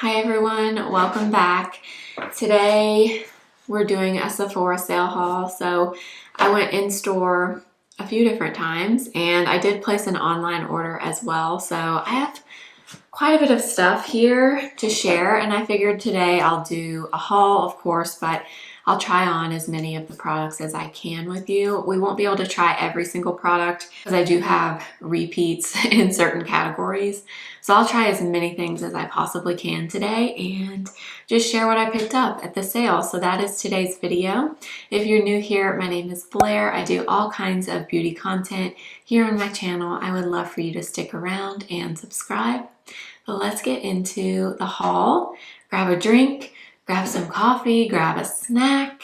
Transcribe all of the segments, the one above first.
Hi everyone, welcome back. Today we're doing a Sephora sale haul. So I went in store a few different times and I did place an online order as well. So I have quite a bit of stuff here to share and I figured today I'll do a haul, of course, but I'll try on as many of the products as I can with you. We won't be able to try every single product because I do have repeats in certain categories. So I'll try as many things as I possibly can today and just share what I picked up at the sale. So that is today's video. If you're new here, my name is Blair. I do all kinds of beauty content here on my channel. I would love for you to stick around and subscribe. But let's get into the haul. Grab a drink, grab some coffee, grab a snack,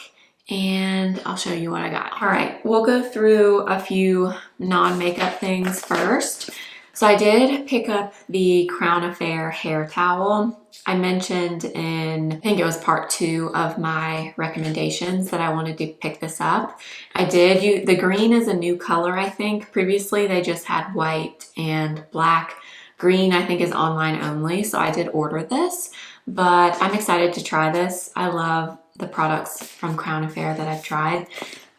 and I'll show you what I got. All right, we'll go through a few non-makeup things first. So I did pick up the Crown Affair hair towel. I mentioned in, I think it was part 2 of my recommendations that I wanted to pick this up. I did. The green is a new color, I think. Previously, they just had white and black. Green, I think, is online only, so I did order this, but I'm excited to try this. I love the products from Crown Affair that I've tried,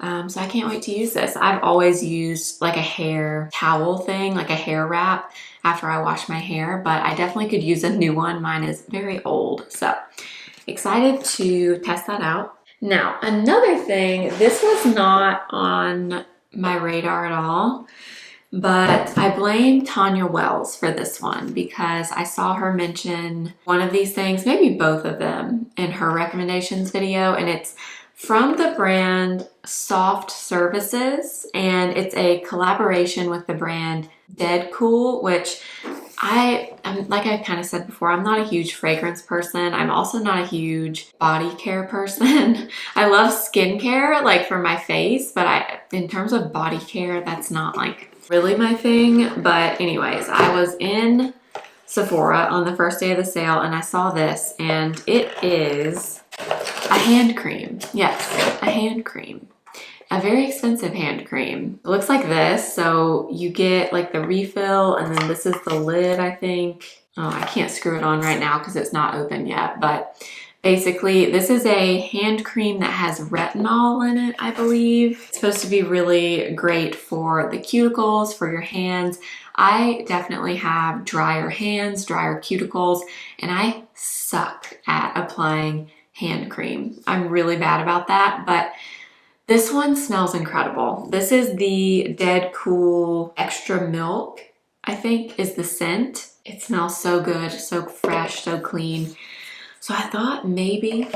so I can't wait to use this. I've always used like a hair towel thing, like a hair wrap after I wash my hair, but I definitely could use a new one. Mine is very old, so excited to test that out. Now, another thing, this was not on my radar at all, but I blame Tanya Wells for this one because I saw her mention one of these things, maybe both of them, in her recommendations video, and it's from the brand Soft Services, and it's a collaboration with the brand DedCool, which like I kind of said before, I'm not a huge fragrance person. I'm also not a huge body care person. I love skincare, like for my face, but in terms of body care, that's not like really my thing. But anyways, I was in Sephora on the first day of the sale and I saw this, and it is a hand cream. Yes, a hand cream. A very expensive hand cream. It looks like this. So you get like the refill and then this is the lid, I think. Oh, I can't screw it on right now because it's not open yet, but basically, this is a hand cream that has retinol in it, I believe. It's supposed to be really great for the cuticles, for your hands. I definitely have drier hands, drier cuticles, and I suck at applying hand cream. I'm really bad about that, but this one smells incredible. This is the DedCool Extra Milk, I think is the scent. It smells so good, so fresh, so clean. So I thought maybe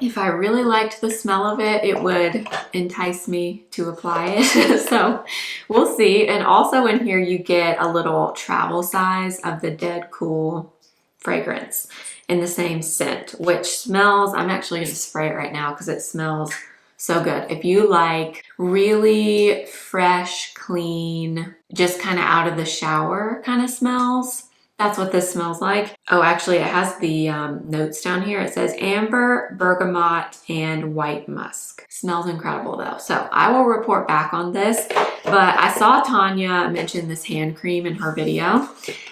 if I really liked the smell of it, it would entice me to apply it. So we'll see. And also in here, you get a little travel size of the DedCool fragrance in the same scent, which smells, I'm actually going to spray it right now because it smells so good. If you like really fresh, clean, just kind of out of the shower kind of smells, that's what this smells like. Oh, actually it has the notes down here. It says amber, bergamot, and white musk. Smells incredible though. So I will report back on this, but I saw Tanya mention this hand cream in her video.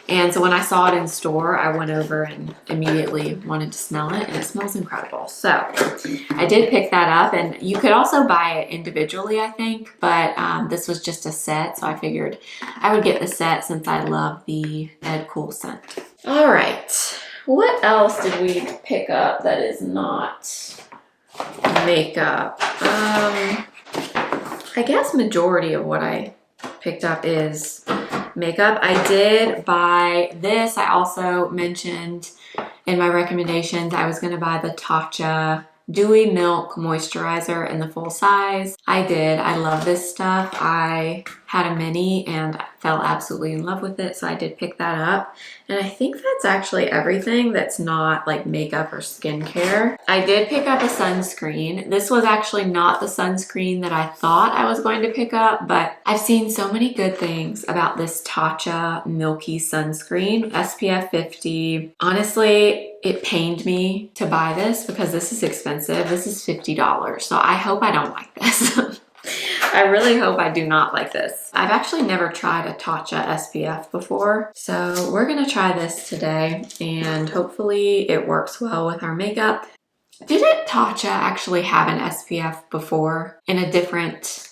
And so when I saw it in store, I went over and immediately wanted to smell it, and it smells incredible. So I did pick that up, and you could also buy it individually, I think, but this was just a set. So I figured I would get the set since I love the DedCool scent. All right, what else did we pick up that is not makeup? I guess majority of what I picked up is makeup. I did buy this. I also mentioned in my recommendations I was going to buy the Tatcha Dewy Milk Moisturizer in the full size. I did. I love this stuff. I had a mini and I fell absolutely in love with it, so I did pick that up. And I think that's actually everything that's not like makeup or skincare. I did pick up a sunscreen. This was actually not the sunscreen that I thought I was going to pick up, but I've seen so many good things about this Tatcha Milky Sunscreen, SPF 50. Honestly, it pained me to buy this because this is expensive. This is $50, so I hope I don't like this. I really hope I do not like this. I've actually never tried a Tatcha SPF before, so we're gonna try this today and hopefully it works well with our makeup. Didn't Tatcha actually have an SPF before in a different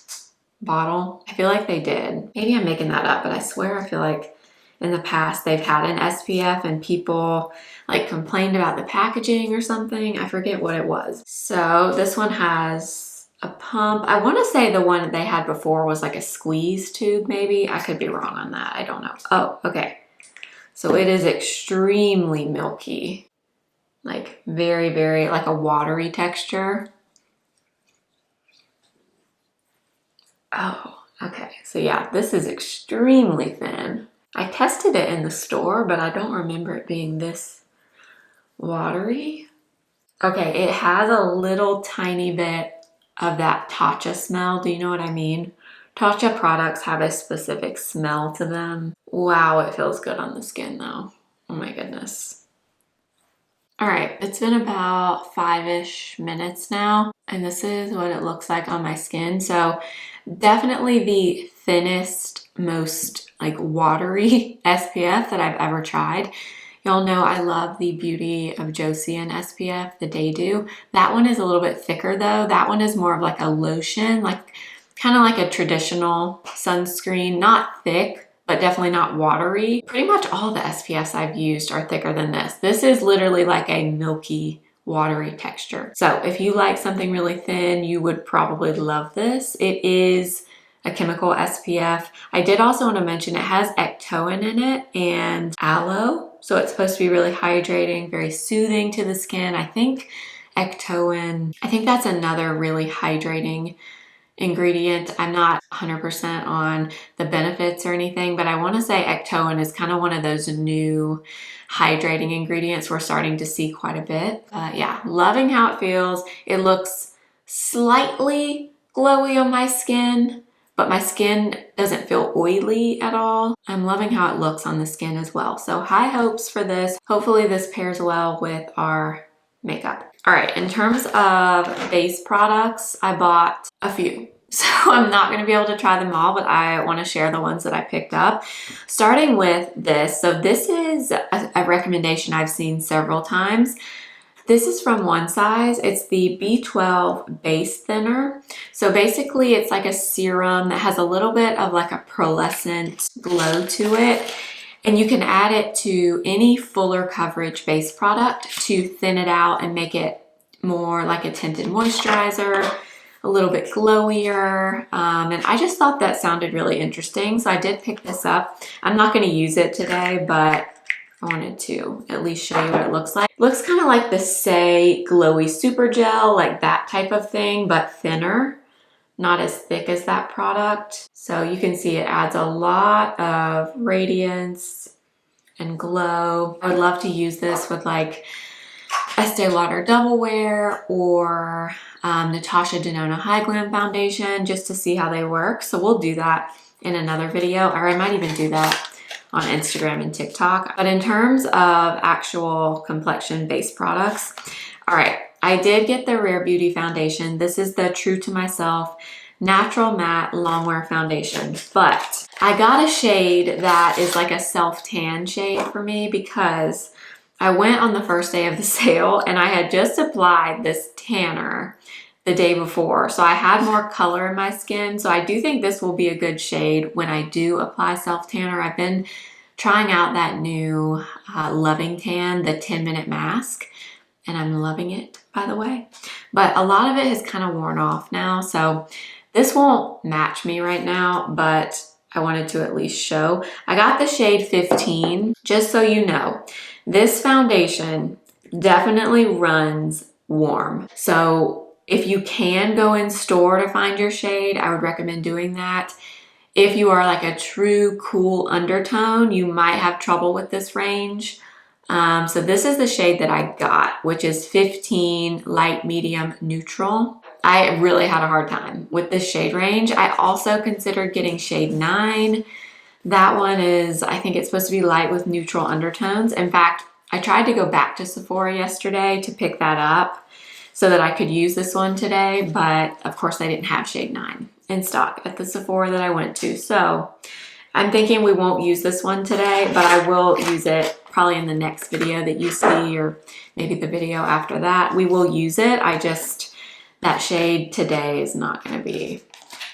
bottle? I feel like they did. Maybe I'm making that up, but I swear I feel like in the past they've had an SPF and people like complained about the packaging or something. I forget what it was. So this one has a pump. I want to say the one that they had before was like a squeeze tube maybe. I could be wrong on that. I don't know. Oh, okay. So it is extremely milky. Like very, very like a watery texture. Oh, okay. So yeah, this is extremely thin. I tested it in the store, but I don't remember it being this watery. Okay, it has a little tiny bit of that Tatcha smell. Do you know what I mean? Tatcha products have a specific smell to them. Wow, it feels good on the skin though. Oh my goodness. All right, it's been about 5-ish minutes now, and this is what it looks like on my skin. So definitely the thinnest, most like watery SPF that I've ever tried. Y'all know I love the Beauty of Joseon SPF, the Day Dew. That one is a little bit thicker though. That one is more of like a lotion, like kind of like a traditional sunscreen, not thick, but definitely not watery. Pretty much all the SPFs I've used are thicker than this. This is literally like a milky, watery texture. So if you like something really thin, you would probably love this. It is a chemical SPF. I did also want to mention it has ectoin in it and aloe. So it's supposed to be really hydrating, very soothing to the skin. I think ectoin, I think that's another really hydrating ingredient. I'm not 100% on the benefits or anything, but I want to say ectoin is kind of one of those new hydrating ingredients we're starting to see quite a bit. Yeah, loving how it feels. It looks slightly glowy on my skin, but my skin doesn't feel oily at all. I'm loving how it looks on the skin as well. So high hopes for this. Hopefully this pairs well with our makeup. All right, in terms of base products, I bought a few. So I'm not gonna be able to try them all, but I wanna share the ones that I picked up. Starting with this. So this is a recommendation I've seen several times. This is from One Size. It's the B12 Base Thinner. So basically it's like a serum that has a little bit of like a pearlescent glow to it. And you can add it to any fuller coverage base product to thin it out and make it more like a tinted moisturizer, a little bit glowier. And I just thought that sounded really interesting. So I did pick this up. I'm not going to use it today, but I wanted to at least show you what it looks like. It looks kind of like the Say Glowy Super Gel, like that type of thing, but thinner. Not as thick as that product. So you can see it adds a lot of radiance and glow. I would love to use this with like Estee Lauder Double Wear or Natasha Denona Hy-Glam Foundation just to see how they work. So we'll do that in another video, or I might even do that on Instagram and TikTok. But in terms of actual complexion base products, all right, I did get the Rare Beauty foundation. This is the True to Myself Natural Matte Longwear Foundation. But I got a shade that is like a self-tan shade for me because I went on the first day of the sale and I had just applied this tanner the day before. So I had more color in my skin. So I do think this will be a good shade when I do apply self-tanner. I've been trying out that new Loving Tan, the 10-minute mask. And I'm loving it, by the way. But a lot of it has kind of worn off now, so this won't match me right now, but I wanted to at least show. I got the shade 15, just so you know. This foundation definitely runs warm. So if you can go in store to find your shade, I would recommend doing that. If you are like a true cool undertone, you might have trouble with this range. So this is the shade that I got, which is 15 light, medium, neutral. I really had a hard time with this shade range. I also considered getting shade 9. That one is, I think it's supposed to be light with neutral undertones. In fact, I tried to go back to Sephora yesterday to pick that up so that I could use this one today, but of course I didn't have shade 9. in stock at the Sephora that I went to. So I'm thinking we won't use this one today, but I will use it probably in the next video that you see, or maybe the video after that. We will use it. That shade today is not going to be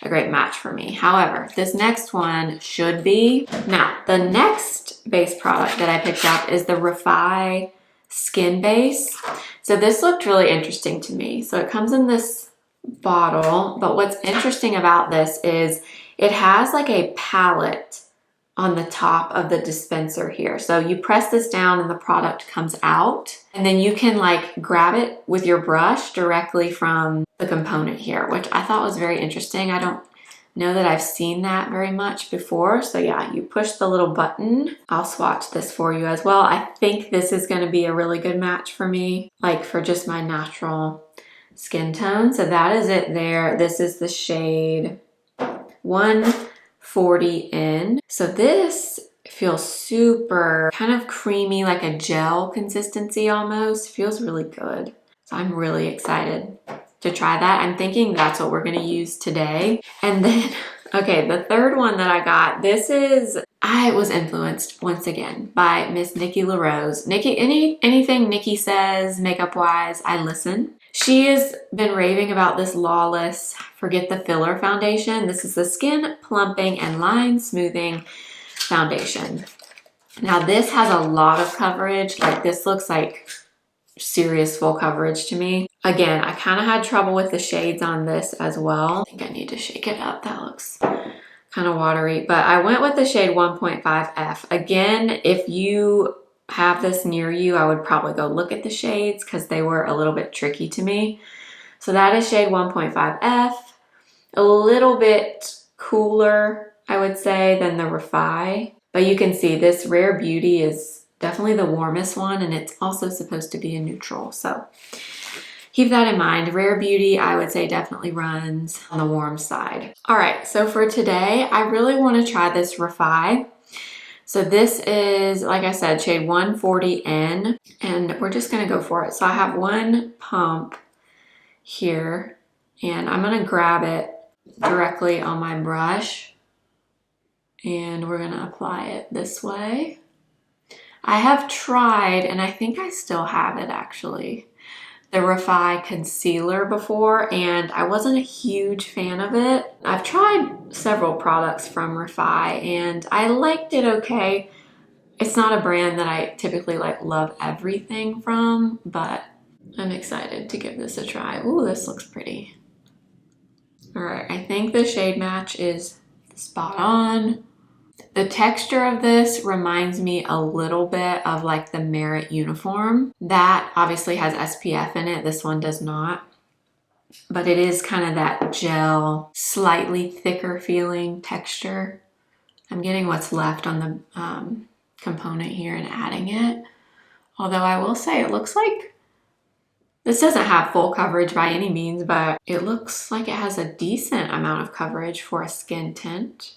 a great match for me. However, this next one should be. Now, the next base product that I picked up is the Refy Skin Base. So this looked really interesting to me. So it comes in this bottle, but what's interesting about this is it has like a palette on the top of the dispenser here. So you press this down and the product comes out, and then you can like grab it with your brush directly from the component here, which I thought was very interesting. I don't know that I've seen that very much before. So yeah, you push the little button. I'll swatch this for you as well. I think this is going to be a really good match for me, like for just my natural skin tone. So that is it there. This is the shade 140 in. So this feels super kind of creamy, like a gel consistency almost. Feels really good. So I'm really excited to try that. I'm thinking that's what we're going to use today. And then, okay, the third one that I got, I was influenced once again by Miss Nikki LaRose. Anything Nikki says makeup wise, I listen. She has been raving about this Lawless Forget the Filler foundation. This is the Skin Plumping and Line Smoothing Foundation. Now this has a lot of coverage. Like this looks like serious full coverage to me. Again, I kind of had trouble with the shades on this as well. I think I need to shake it up. That looks kind of watery, but I went with the shade 1.5F. Again, if you have this near you, I would probably go look at the shades because they were a little bit tricky to me. So that is shade 1.5F. A little bit cooler, I would say, than the Refy. But you can see this Rare Beauty is definitely the warmest one, and it's also supposed to be a neutral. So keep that in mind. Rare Beauty, I would say, definitely runs on the warm side. All right, so for today, I really want to try this Refy. So this is, like I said, shade 140N, and we're just gonna go for it. So I have one pump here, and I'm gonna grab it directly on my brush, and we're gonna apply it this way. I have tried, and I think I still have it actually, the Refy concealer before, and I wasn't a huge fan of it. I've tried several products from Refy, and I liked it okay. It's not a brand that I typically like love everything from, but I'm excited to give this a try. Ooh, this looks pretty. All right, I think the shade match is spot on. The texture of this reminds me a little bit of like the Merit Uniform. That obviously has SPF in it. This one does not. But it is kind of that gel, slightly thicker feeling texture. I'm getting what's left on the component here and adding it. Although I will say it looks like this doesn't have full coverage by any means, but it looks like it has a decent amount of coverage for a skin tint.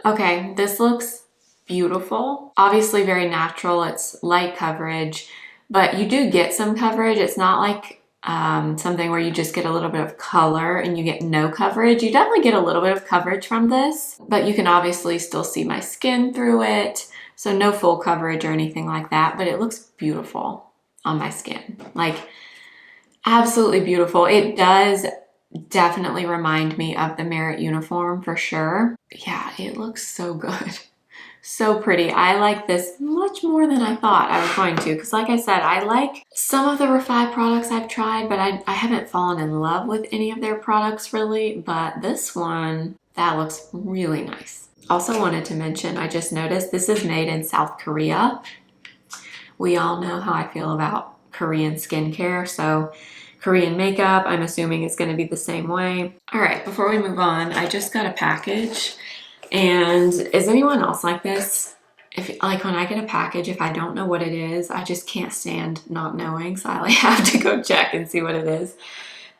Okay, this looks beautiful. Obviously very natural. It's light coverage, but you do get some coverage. It's not like something where you just get a little bit of color and you get no coverage. You definitely get a little bit of coverage from this, but you can obviously still see my skin through it. So no full coverage or anything like that, but it looks beautiful on my skin. Like absolutely beautiful. It does definitely remind me of the Merit Uniform for sure. Yeah, it looks so good. So pretty. I like this much more than I thought I was going to, because like I said, I like some of the Refy products I've tried, but I haven't fallen in love with any of their products really, but this one, that looks really nice. Also wanted to mention, I just noticed this is made in South Korea. We all know how I feel about Korean skincare, so Korean makeup, I'm assuming it's going to be the same way. All right, before we move on, I just got a package. And is anyone else like this? Like when I get a package, if I don't know what it is, I just can't stand not knowing. So I like have to go check and see what it is.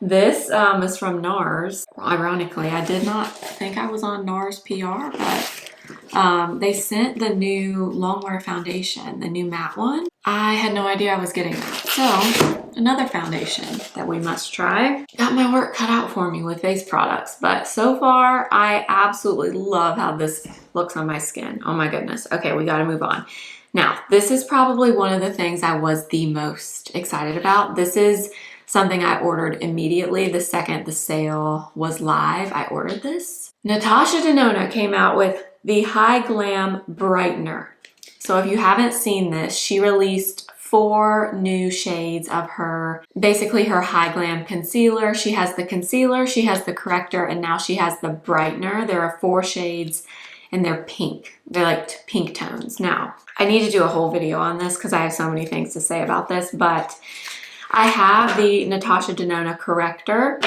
This is from NARS. Ironically, I did not think I was on NARS PR, but they sent the new longwear foundation, the new matte one. I had no idea I was getting that. So another foundation that we must try. Got my work cut out for me with face products, but so far I absolutely love how this looks on my skin. Oh my goodness. Okay, we gotta move on. Now, this is probably one of the things I was the most excited about. This is something I ordered immediately the second the sale was live. I ordered this. Natasha Denona came out with the Hy-Glam Brightener. So if you haven't seen this, she released 4 new shades of her, basically her Hy-Glam concealer. She has the concealer, she has the corrector, and now she has the brightener. There are 4 shades and they're pink. They're like pink tones. Now, I need to do a whole video on this because I have so many things to say about this, but I have the Natasha Denona corrector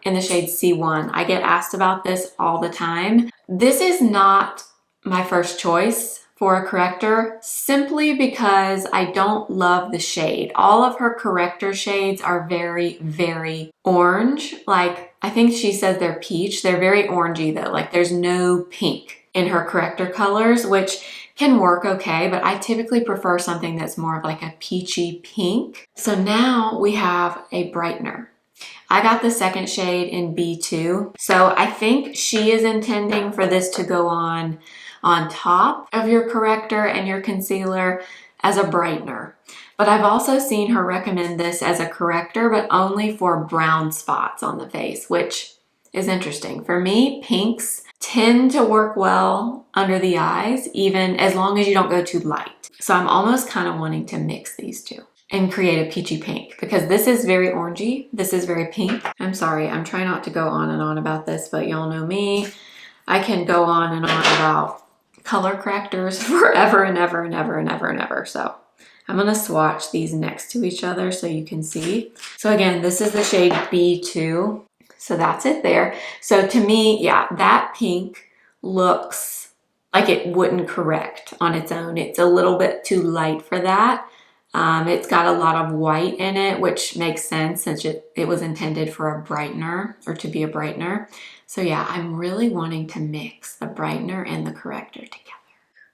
in the shade C1. I get asked about this all the time. This is not my first choice for a corrector simply because I don't love the shade. All of her corrector shades are very, very orange. Like, I think she says they're peach. They're very orangey though. Like, there's no pink in her corrector colors, which can work okay, but I typically prefer something that's more of like a peachy pink. So now we have a brightener. I got the second shade in B2. So I think she is intending for this to go on top of your corrector and your concealer as a brightener. But I've also seen her recommend this as a corrector, but only for brown spots on the face, which is interesting. For me, pinks tend to work well under the eyes, even as long as you don't go too light. So I'm almost kind of wanting to mix these two and create a peachy pink because this is very orangey. This is very pink. I'm sorry, I'm trying not to go on and on about this, but y'all know me. I can go on and on about color correctors forever and ever and ever and ever and ever. So I'm gonna swatch these next to each other so you can see. So again, this is the shade B2. So that's it there. So to me, yeah, that pink looks like it wouldn't correct on its own. It's a little bit too light for that. It's got a lot of white in it, which makes sense since it was intended for a brightener or to be a brightener. So yeah, I'm really wanting to mix the brightener and the corrector together.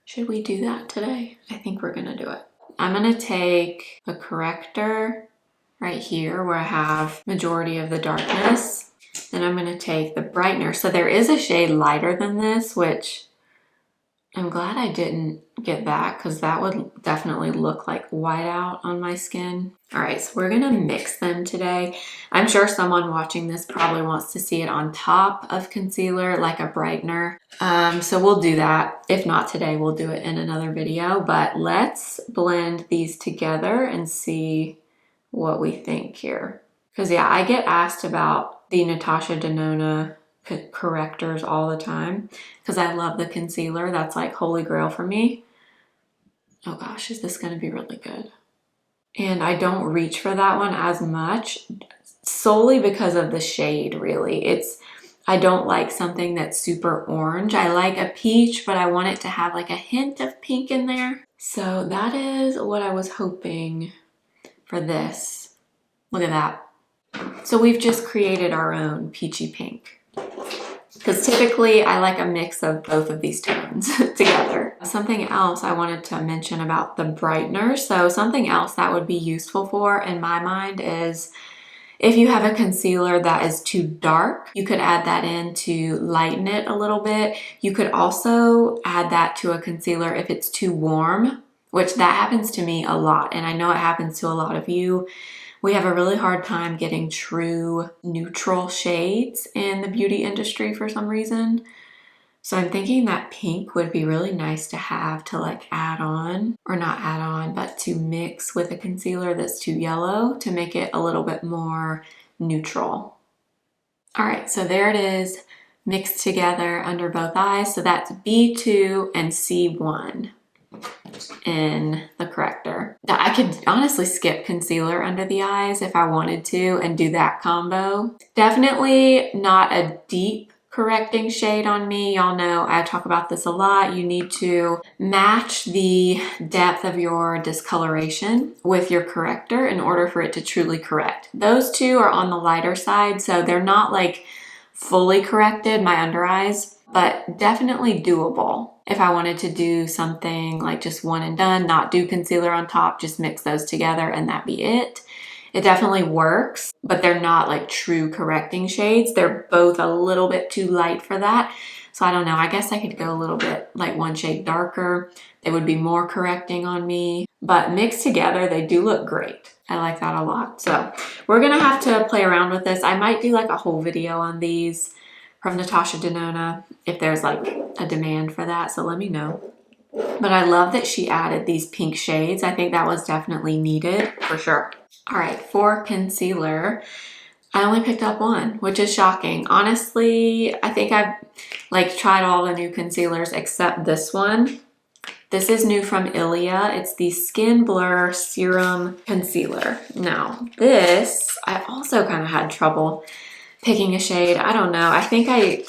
Should we do that today? I think we're gonna do it. I'm gonna take the corrector right here where I have majority of the darkness. Then I'm gonna take the brightener. So there is a shade lighter than this, which I'm glad I didn't get that because that would definitely look like whiteout on my skin. All right, so we're gonna mix them today. I'm sure someone watching this probably wants to see it on top of concealer like a brightener. So we'll do that. If not today, we'll do it in another video, but let's blend these together and see what we think here. Because yeah, I get asked about the Natasha Denona correctors all the time because I love the concealer. That's like holy grail for me. Oh gosh, is this going to be really good? And I don't reach for that one as much solely because of the shade, really. I don't like something that's super orange. I like a peach, but I want it to have like a hint of pink in there. So that is what I was hoping for this. Look at that. So we've just created our own peachy pink. Because typically I like a mix of both of these tones together. Something else I wanted to mention about the brightener. So something else that would be useful for, in my mind, is if you have a concealer that is too dark, you could add that in to lighten it a little bit. You could also add that to a concealer if it's too warm, which that happens to me a lot. And I know it happens to a lot of you. We have a really hard time getting true neutral shades in the beauty industry for some reason. So I'm thinking that pink would be really nice to have to like add on, or not add on, but to mix with a concealer that's too yellow to make it a little bit more neutral. All right, so there it is mixed together under both eyes. So that's B2 and C1. In the corrector. Now, I could honestly skip concealer under the eyes if I wanted to and do that combo. Definitely not a deep correcting shade on me. Y'all know I talk about this a lot. You need to match the depth of your discoloration with your corrector in order for it to truly correct. Those two are on the lighter side, so they're not like fully corrected, my under eyes, but definitely doable. If I wanted to do something like just one and done, not do concealer on top, just mix those together and that be it. It definitely works, but they're not like true correcting shades. They're both a little bit too light for that. So I don't know, I guess I could go a little bit like one shade darker. They would be more correcting on me, but mixed together, they do look great. I like that a lot. So we're gonna have to play around with this. I might do like a whole video on these from Natasha Denona if there's like a demand for that, so let me know. But I love that she added these pink shades. I think that was definitely needed for sure. All right, for concealer, I only picked up one, which is shocking. Honestly, I think I've like tried all the new concealers except this one. This is new from Ilia. It's the Skin Blur Serum Concealer. Now, this, I also kind of had trouble picking a shade. I don't know. I think I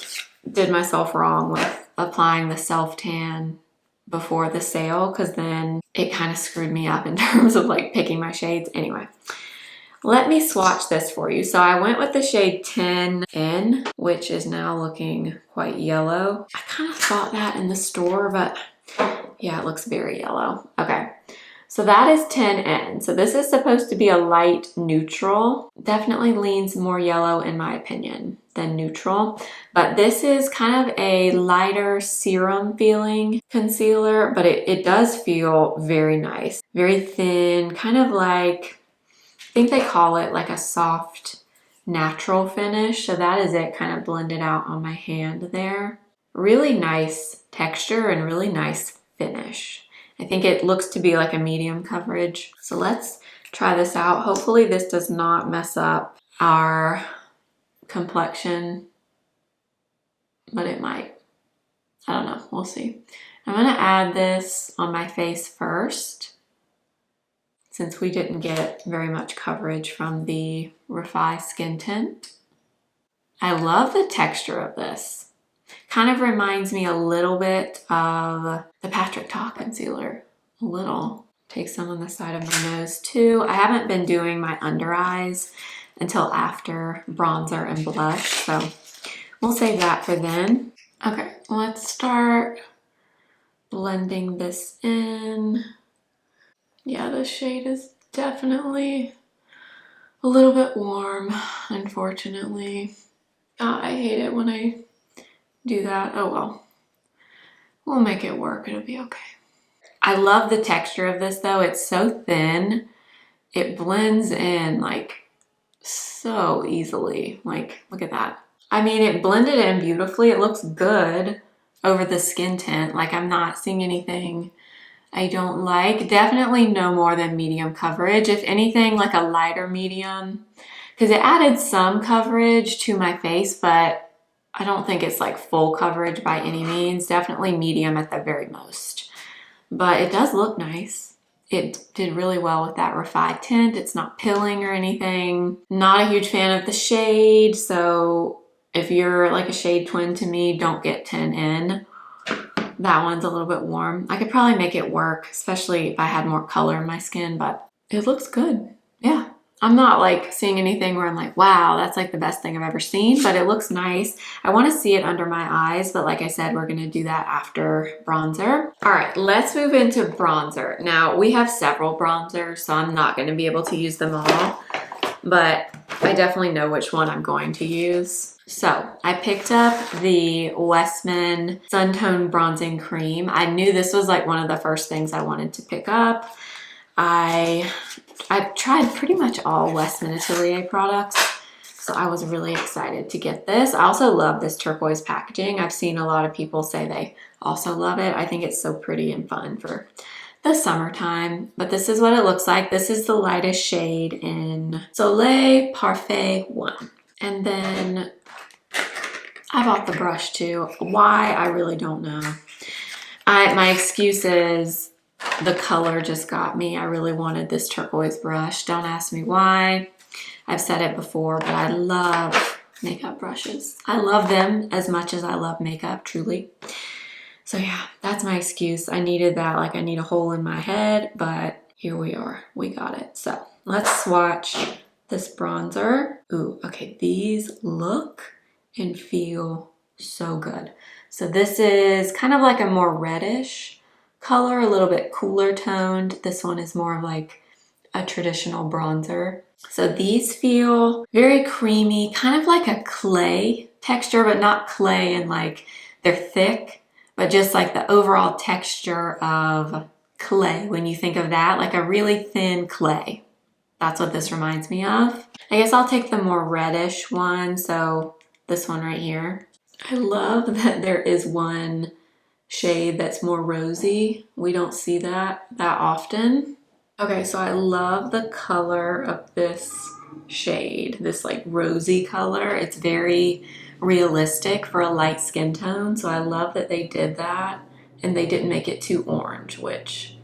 did myself wrong with applying the self-tan before the sale, because then it kind of screwed me up in terms of like picking my shades. Anyway, let me swatch this for you. So I went with the shade 10N, which is now looking quite yellow. I kind of thought that in the store, but yeah, it looks very yellow. Okay, so that is 10N. So this is supposed to be a light neutral. Definitely leans more yellow in my opinion than neutral. But this is kind of a lighter serum feeling concealer, but it does feel very nice. Very thin, kind of like, I think they call it like a soft natural finish. So that is it, kind of blended out on my hand there. Really nice texture and really nice finish. I think it looks to be like a medium coverage. So let's try this out. Hopefully this does not mess up our complexion, but it might. I don't know, we'll see. I'm gonna add this on my face first, since we didn't get very much coverage from the Refy Skin Tint. I love the texture of this. Kind of reminds me a little bit of the Patrick Ta concealer, a little. Take some on the side of my nose too. I haven't been doing my under eyes until after bronzer and blush, so we'll save that for then. Okay, let's start blending this in. Yeah, this shade is definitely a little bit warm, unfortunately. I hate it when I do that. Oh well, we'll make it work, it'll be okay. I love the texture of this though. It's so thin. It blends in like so easily. Like, look at that. I mean, it blended in beautifully. It looks good over the skin tint. Like, I'm not seeing anything I don't like. Definitely no more than medium coverage. If anything, like a lighter medium, because it added some coverage to my face, but I don't think it's like full coverage by any means. Definitely medium at the very most. But it does look nice. It did really well with that Refy tint. It's not pilling or anything. Not a huge fan of the shade, so if you're like a shade twin to me, don't get 10N. That one's a little bit warm. I could probably make it work, especially if I had more color in my skin, but it looks good. Yeah. I'm not like seeing anything where I'm like, wow, that's like the best thing I've ever seen, but it looks nice. I want to see it under my eyes, but like I said, we're going to do that after bronzer. All right, let's move into bronzer. Now, we have several bronzers, so I'm not going to be able to use them all, but I definitely know which one I'm going to use. So I picked up the Westman Suntone Bronzing Cream. I knew this was like one of the first things I wanted to pick up. I've tried pretty much all Westman Atelier products, so I was really excited to get this. I also love this turquoise packaging. I've seen a lot of people say they also love it. I think it's so pretty and fun for the summertime, but this is what it looks like. This is the lightest shade in Soleil Parfait 1. And then I bought the brush too. Why? I really don't know. My excuse is the color just got me. I really wanted this turquoise brush. Don't ask me why. I've said it before, but I love makeup brushes. I love them as much as I love makeup, truly. So yeah, that's my excuse. I needed that, like I need a hole in my head, but here we are, we got it. So let's swatch this bronzer. Ooh, okay, these look and feel so good. So this is kind of like a more reddish color, a little bit cooler toned. This one is more of like a traditional bronzer. So these feel very creamy, kind of like a clay texture, but not clay and like they're thick, but just like the overall texture of clay. When you think of that, like a really thin clay. That's what this reminds me of. I guess I'll take the more reddish one. So this one right here. I love that there is one shade that's more rosy. We don't see that often. Okay, so I love the color of this shade, this like rosy color. It's very realistic for a light skin tone, so I love that they did that and they didn't make it too orange, which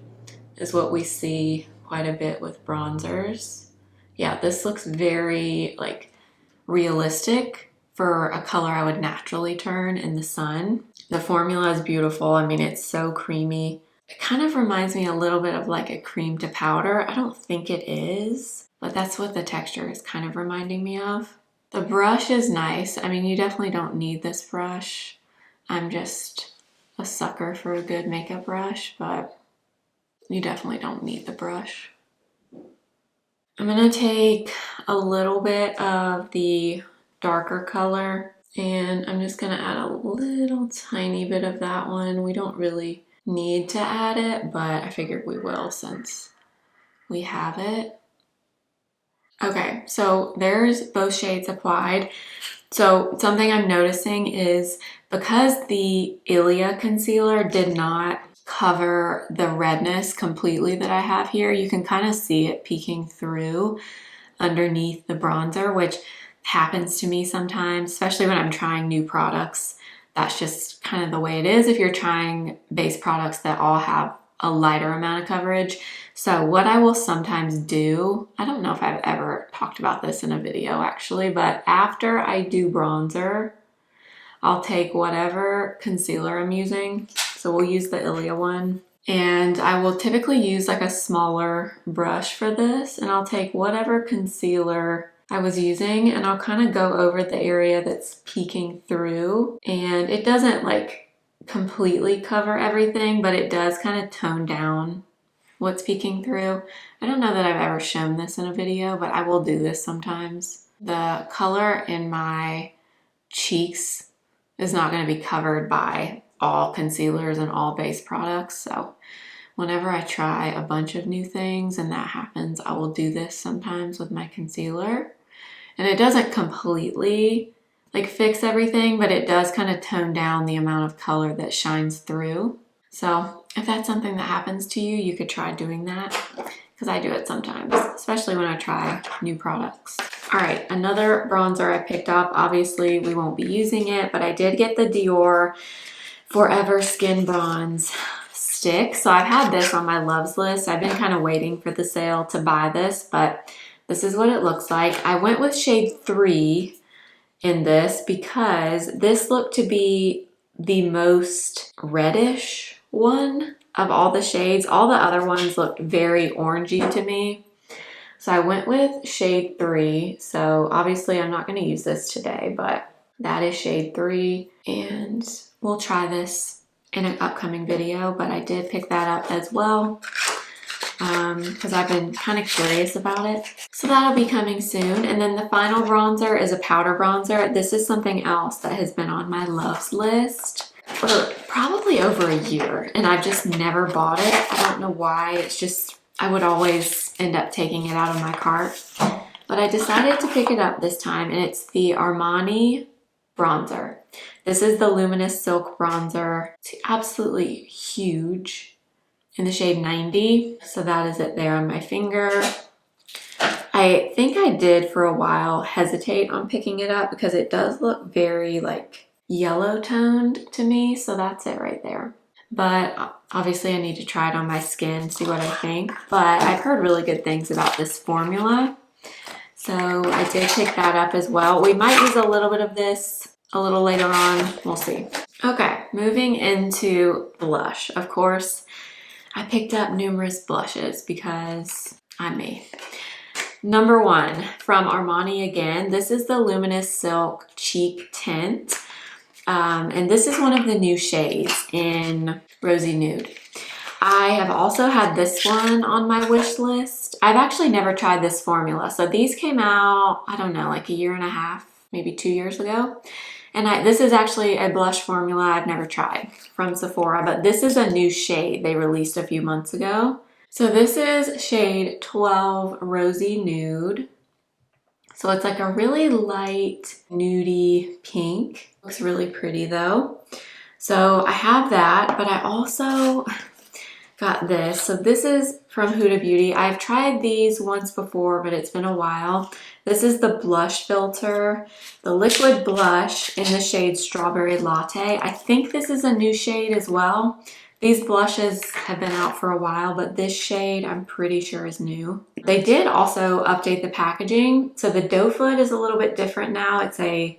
is what we see quite a bit with bronzers. Yeah, this looks very like realistic for a color I would naturally turn in the sun. The formula is beautiful. I mean, it's so creamy. It kind of reminds me a little bit of like a cream to powder. I don't think it is, but that's what the texture is kind of reminding me of. The brush is nice. I mean, you definitely don't need this brush. I'm just a sucker for a good makeup brush, but you definitely don't need the brush. I'm gonna take a little bit of the darker color and I'm just gonna add a little tiny bit of that one. We don't really need to add it, but I figured we will since we have it. Okay, so there's both shades applied. So something I'm noticing is because the Ilia concealer did not cover the redness completely that I have here, you can kind of see it peeking through underneath the bronzer, which happens to me sometimes, especially when I'm trying new products. That's just kind of the way it is if you're trying base products that all have a lighter amount of coverage. So what I will sometimes do, I don't know if I've ever talked about this in a video actually, but after I do bronzer, I'll take whatever concealer I'm using. So we'll use the Ilia one. And I will typically use like a smaller brush for this. And I'll take whatever concealer I was using and I'll kind of go over the area that's peeking through. And it doesn't like completely cover everything, but it does kind of tone down what's peeking through. I don't know that I've ever shown this in a video, but I will do this sometimes. The color in my cheeks is not going to be covered by all concealers and all base products. So whenever I try a bunch of new things and that happens, I will do this sometimes with my concealer. And it doesn't completely like fix everything, but it does kind of tone down the amount of color that shines through. So if that's something that happens to you, you could try doing that because I do it sometimes, especially when I try new products. All right, another bronzer I picked up. Obviously, we won't be using it, but I did get the Dior Forever Skin Bronze stick. So I've had this on my loves list. I've been kind of waiting for the sale to buy this, but this is what it looks like. I went with shade 3 in this because this looked to be the most reddish one of all the shades. All the other ones looked very orangey to me. So I went with shade 3. So obviously I'm not going to use this today, but that is shade 3. And we'll try this in an upcoming video, but I did pick that up as well because I've been kind of curious about it. So that'll be coming soon. And then the final bronzer is a powder bronzer. This is something else that has been on my loves list for probably over a year and I've just never bought it. I don't know why. It's just, I would always end up taking it out of my cart. But I decided to pick it up this time and it's the Armani bronzer. This is the Luminous Silk Bronzer. It's absolutely huge in the shade 90. So that is it there on my finger. I think I did for a while hesitate on picking it up because it does look very like yellow toned to me. So that's it right there. But obviously I need to try it on my skin, see what I think. But I've heard really good things about this formula. So I did pick that up as well. We might use a little bit of this a little later on. We'll see. Okay, moving into blush. Of course, I picked up numerous blushes because I'm me. Number one, from Armani again. This is the Luminous Silk Cheek Tint. And this is one of the new shades in Rosy Nude. I have also had this one on my wish list. I've actually never tried this formula. So these came out, I don't know, like a year and a half, maybe 2 years ago. And this is actually a blush formula I've never tried from Sephora, but this is a new shade they released a few months ago. So this is shade 12 Rosy Nude. So it's like a really light nudie pink. Looks really pretty though. So I have that, but I also got this. So this is from Huda Beauty. I've tried these once before, but it's been a while. This is the blush filter, the liquid blush in the shade Strawberry Latte. I think this is a new shade as well. These blushes have been out for a while, but this shade I'm pretty sure is new. They did also update the packaging. So the doe foot is a little bit different now. It's an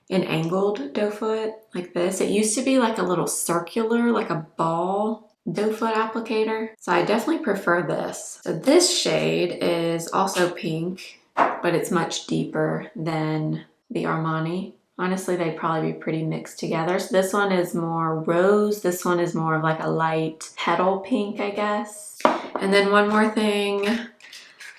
angled doe foot like this. It used to be like a little circular, like a ball doe foot applicator. So I definitely prefer this. So this shade is also pink, but it's much deeper than the Armani. Honestly, they'd probably be pretty mixed together. So this one is more rose. This one is more of like a light petal pink, I guess. And then one more thing.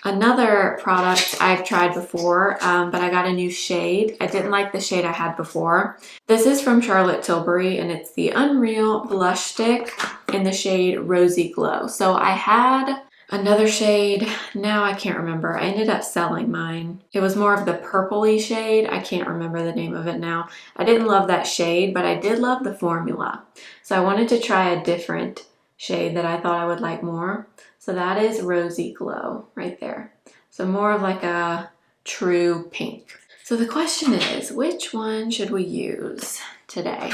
Another product I've tried before, but I got a new shade. I didn't like the shade I had before. This is from Charlotte Tilbury, and it's the Unreal Blush Stick in the shade Rosy Glow. So I had another shade, now I can't remember. I ended up selling mine. It was more of the purpley shade. I can't remember the name of it now. I didn't love that shade, but I did love the formula. So I wanted to try a different shade that I thought I would like more. So that is Rosy Glow right there. So more of like a true pink. So the question is, which one should we use today?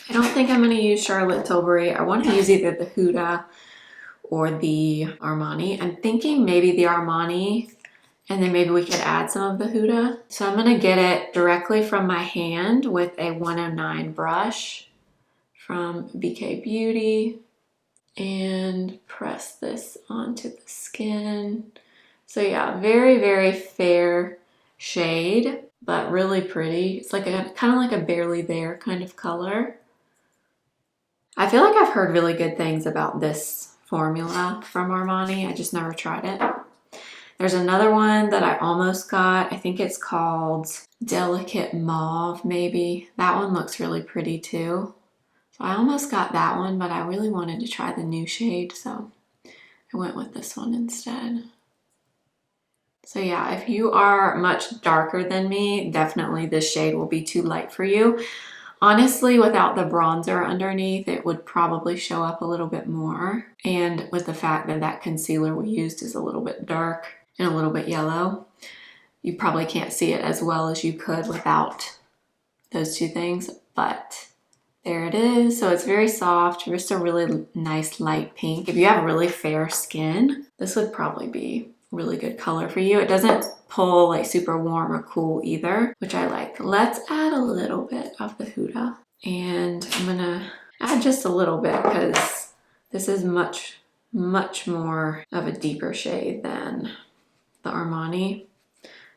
I don't think I'm going to use Charlotte Tilbury. I want to use either the Huda or the Armani. I'm thinking maybe the Armani, and then maybe we could add some of the Huda. So I'm going to get it directly from my hand with a 109 brush from BK Beauty and press this onto the skin. So yeah, very, very fair shade, but really pretty. It's like a kind of like a barely there kind of color. I feel like I've heard really good things about this formula from Armani. I just never tried it. There's another one that I almost got. I think it's called Delicate Mauve, maybe. That one looks really pretty too. So I almost got that one, but I really wanted to try the new shade, so I went with this one instead. So yeah, if you are much darker than me, definitely this shade will be too light for you. Honestly, without the bronzer underneath, it would probably show up a little bit more. And with the fact that that concealer we used is a little bit dark and a little bit yellow, you probably can't see it as well as you could without those two things, but there it is. So it's very soft, just a really nice light pink. If you have really fair skin, this would probably be a really good color for you. It doesn't pull like super warm or cool either, which I like. Let's add a little bit of the Huda. And I'm gonna add just a little bit because this is much, much more of a deeper shade than the Armani.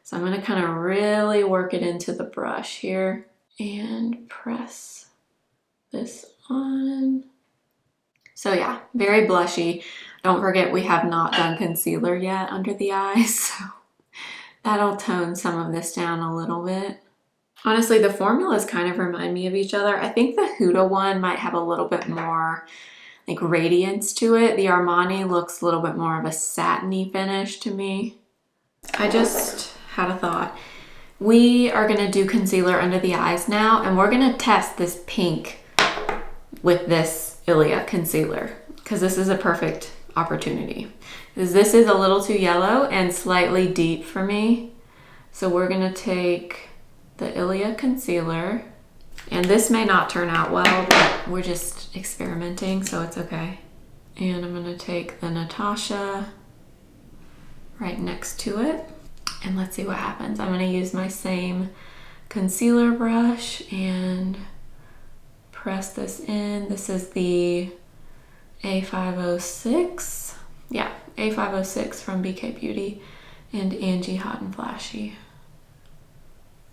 So I'm gonna kind of really work it into the brush here and press this on. So yeah, very blushy. Don't forget we have not done concealer yet under the eyes, so that'll tone some of this down a little bit. Honestly, the formulas kind of remind me of each other. I think the Huda one might have a little bit more like radiance to it. The Armani looks a little bit more of a satiny finish to me. I just had a thought. We are gonna do concealer under the eyes now, and we're gonna test this pink with this Ilia concealer because this is a perfect opportunity. Because this is a little too yellow and slightly deep for me. So we're gonna take the Ilia concealer, and this may not turn out well, but we're just experimenting, so it's okay. And I'm gonna take the Natasha right next to it. And let's see what happens. I'm gonna use my same concealer brush and press this in. This is the A506. Yeah, A506 from BK Beauty and Angie Hot and Flashy.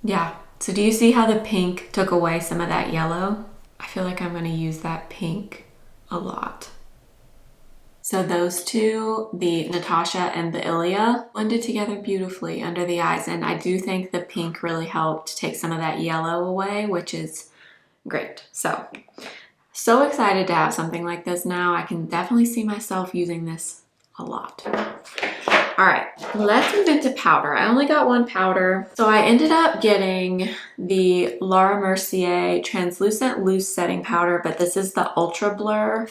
Yeah, so do you see how the pink took away some of that yellow? I feel like I'm gonna use that pink a lot. So those two, the Natasha and the Ilia, blended together beautifully under the eyes. And I do think the pink really helped take some of that yellow away, which is great. So excited to have something like this now. I can definitely see myself using this a lot. All right, let's move into powder. I only got one powder. So I ended up getting the Laura Mercier Translucent Loose Setting Powder, but this is the Ultra Blur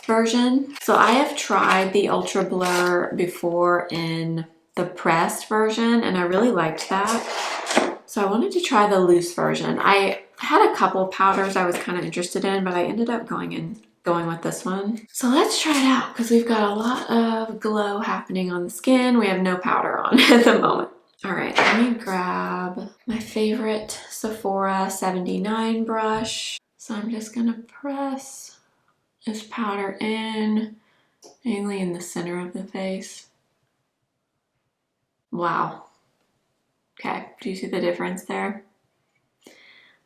version. So I have tried the Ultra Blur before in the pressed version, and I really liked that. So I wanted to try the loose version. I had a couple powders I was kind of interested in, but I ended up going with this one. So let's try it out because we've got a lot of glow happening on the skin. We have no powder on at the moment. All right, let me grab my favorite Sephora 79 brush. So I'm just gonna press this powder in, mainly in the center of the face. Wow. Okay, do you see the difference there?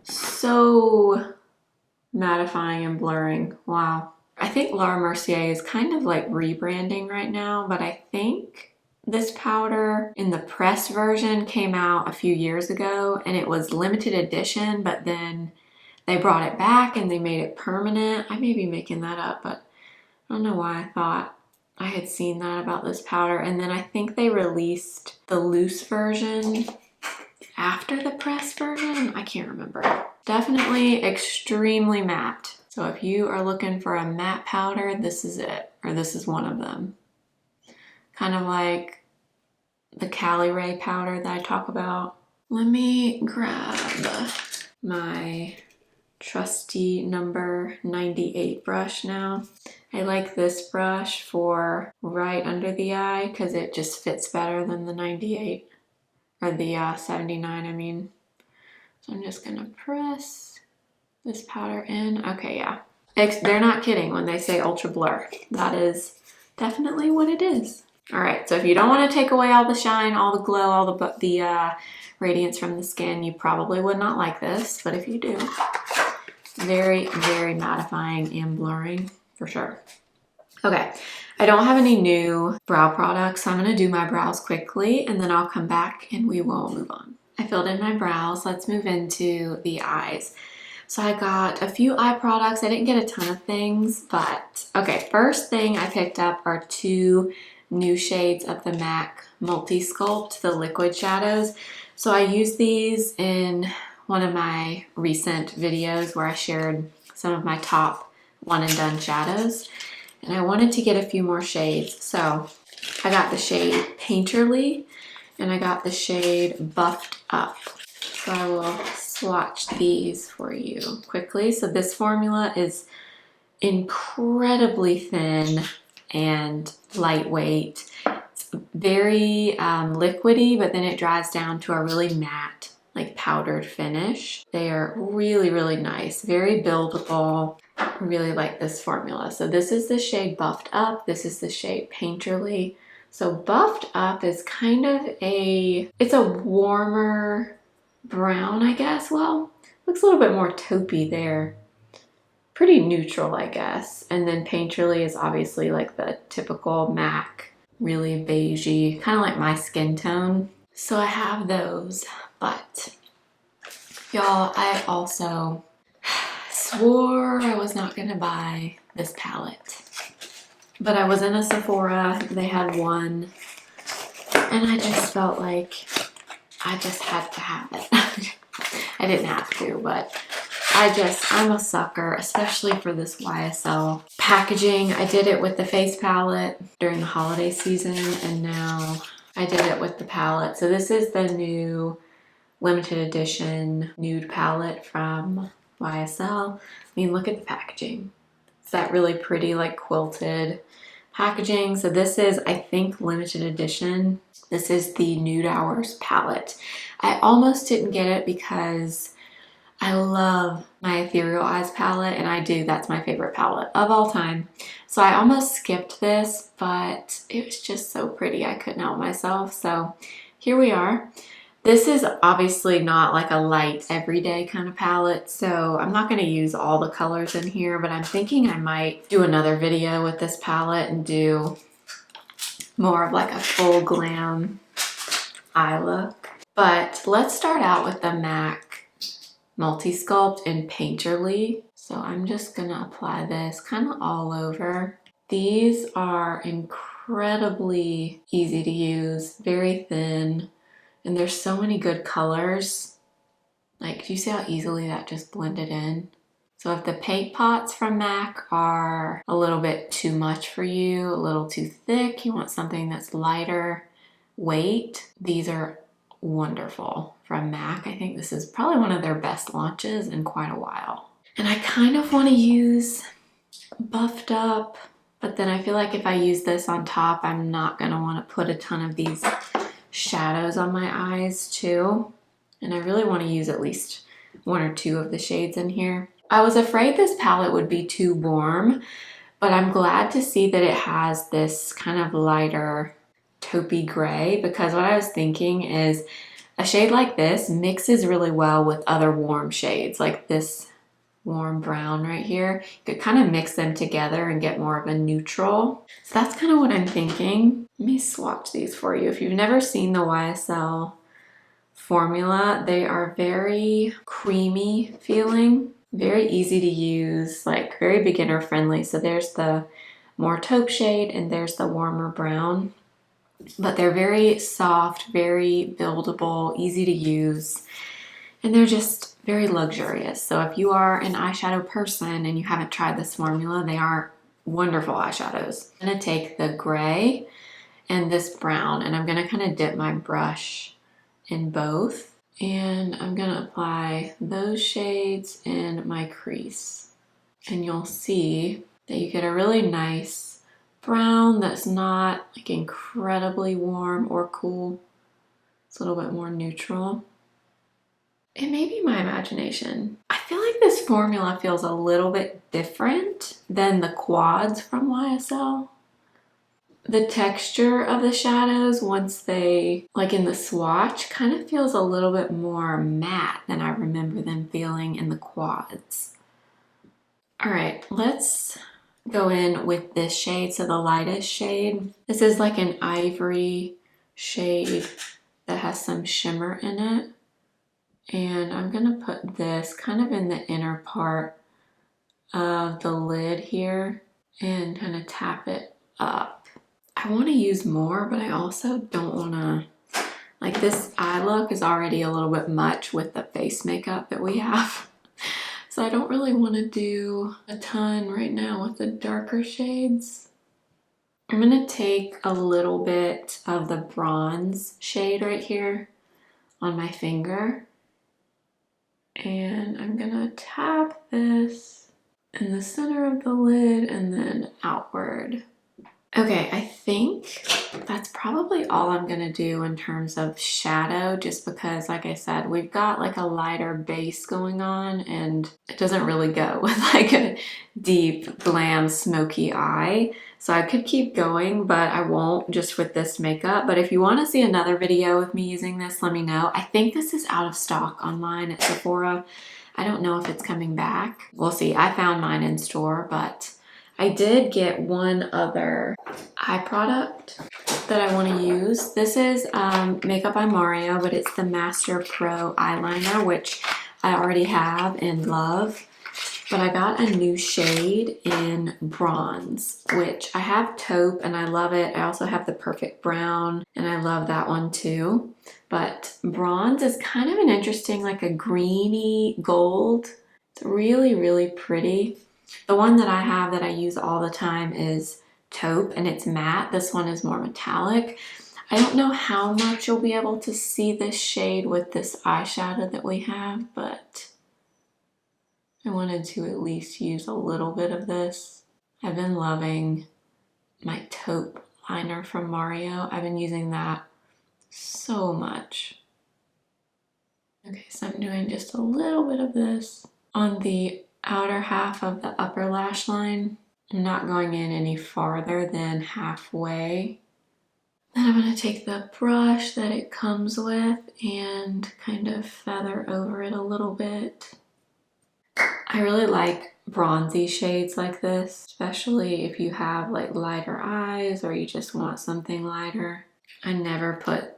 So mattifying and blurring. Wow. I think Laura Mercier is kind of like rebranding right now, but I think this powder in the press version came out a few years ago and it was limited edition, but then they brought it back and they made it permanent. I may be making that up, but I don't know why I thought I had seen that about this powder. And then I think they released the loose version after the press version. I can't remember. Definitely extremely matte. So if you are looking for a matte powder, this is it, or this is one of them. Kind of like the Cali Ray powder that I talk about. Let me grab my trusty number 98 brush now. I like this brush for right under the eye because it just fits better than the 98, or the 79, I mean. So I'm just gonna press this powder in. Okay, yeah. They're not kidding when they say Ultra Blur. That is definitely what it is. All right, so if you don't want to take away all the shine, all the glow, all the radiance from the skin, you probably would not like this, but if you do, very, very mattifying and blurring for sure. Okay, I don't have any new brow products, so I'm gonna do my brows quickly and then I'll come back and we will move on. I filled in my brows. Let's move into the eyes. So I got a few eye products. I didn't get a ton of things, but okay, first thing I picked up are two new shades of the MAC Multi Sculpt, the liquid shadows. So I used these in one of my recent videos where I shared some of my top one and done shadows. And I wanted to get a few more shades. So I got the shade Painterly and I got the shade Buffed Up. So I will swatch these for you quickly. So this formula is incredibly thin and lightweight. It's very liquidy, but then it dries down to a really matte, like powdered finish. They are really, really nice, very buildable. I really like this formula. So this is the shade Buffed Up. This is the shade Painterly. So Buffed Up is kind of it's a warmer brown, I guess. Well, looks a little bit more taupey there. Pretty neutral, I guess. And then Painterly is obviously like the typical MAC, really beigey, kind of like my skin tone. So I have those, but y'all, I also swore I was not gonna buy this palette. But I was in a Sephora, they had one, and I just felt like I just had to have it. I didn't have to, but I'm a sucker, especially for this YSL packaging. I did it with the face palette during the holiday season, and now I did it with the palette. So this is the new limited edition nude palette from YSL. I mean, look at the packaging. It's that really pretty, like quilted packaging. So this is, I think, limited edition. This is the Nude Hours palette. I almost didn't get it because I love my Ethereal Eyes palette, and I do. That's my favorite palette of all time. So I almost skipped this, but it was just so pretty. I couldn't help myself. So here we are. This is obviously not like a light everyday kind of palette, so I'm not going to use all the colors in here, but I'm thinking I might do another video with this palette and do more of like a full glam eye look. But let's start out with the MAC Multi-Sculpt in Painterly. So I'm just going to apply this kind of all over. These are incredibly easy to use, very thin. And there's so many good colors. Like, do you see how easily that just blended in? So if the paint pots from MAC are a little bit too much for you, a little too thick, you want something that's lighter weight, these are wonderful from MAC. I think this is probably one of their best launches in quite a while. And I kind of want to use Buffed Up, but then I feel like if I use this on top, I'm not going to want to put a ton of these shadows on my eyes too, and I really want to use at least one or two of the shades in here. I was afraid this palette would be too warm, but I'm glad to see that it has this kind of lighter taupey gray, because what I was thinking is a shade like this mixes really well with other warm shades, like this warm brown right here. You could kind of mix them together and get more of a neutral. So that's kind of what I'm thinking. Let me swatch these for you. If you've never seen the YSL formula, they are very creamy feeling, very easy to use, like very beginner friendly. So there's the more taupe shade and there's the warmer brown, but they're very soft, very buildable, easy to use, and they're just very luxurious. So if you are an eyeshadow person and you haven't tried this formula, they are wonderful eyeshadows. I'm gonna take the gray and this brown, and I'm gonna kind of dip my brush in both, and I'm gonna apply those shades in my crease. And you'll see that you get a really nice brown that's not like incredibly warm or cool. It's a little bit more neutral. It may be my imagination. I feel like this formula feels a little bit different than the quads from YSL. The texture of the shadows, once they, like in the swatch, kind of feels a little bit more matte than I remember them feeling in the quads. All right, let's go in with this shade, so the lightest shade. This is like an ivory shade that has some shimmer in it. And I'm gonna put this kind of in the inner part of the lid here and kind of tap it up. I want to use more, but I also don't want to, like, this eye look is already a little bit much with the face makeup that we have. So I don't really want to do a ton right now with the darker shades. I'm gonna take a little bit of the bronze shade right here on my finger. And I'm gonna tap this in the center of the lid and then outward. Okay, I think that's probably all I'm gonna do in terms of shadow, just because, like I said, we've got like a lighter base going on and it doesn't really go with like a deep glam smoky eye. So I could keep going, but I won't just with this makeup. But if you want to see another video with me using this, let me know. I think this is out of stock online at Sephora. I don't know if it's coming back. We'll see. I found mine in store, but I did get one other eye product that I want to use. This is Makeup by Mario, but it's the Master Pro eyeliner, which I already have and love. But I got a new shade in bronze, which I have taupe and I love it. I also have the Perfect Brown and I love that one too. But bronze is kind of an interesting, like a greeny gold. It's really, really pretty. The one that I have that I use all the time is taupe and it's matte. This one is more metallic. I don't know how much you'll be able to see this shade with this eyeshadow that we have, but I wanted to at least use a little bit of this. I've been loving my taupe liner from Mario. I've been using that so much. Okay, so I'm doing just a little bit of this on the outer half of the upper lash line. I'm not going in any farther than halfway. Then I'm going to take the brush that it comes with and kind of feather over it a little bit. I really like bronzy shades like this, especially if you have like lighter eyes or you just want something lighter. I never put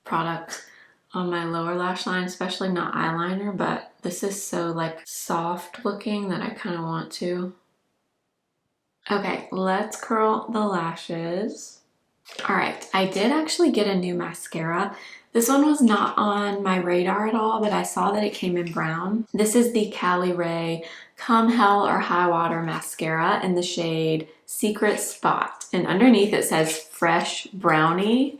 product on my lower lash line, especially not eyeliner, but this is so like soft looking that I kind of want to. Okay, let's curl the lashes. All right, I did actually get a new mascara. This one was not on my radar at all, but I saw that it came in brown. This is the Cali Ray Come Hell or High Water Mascara in the shade Secret Spot. And underneath it says Fresh Brownie.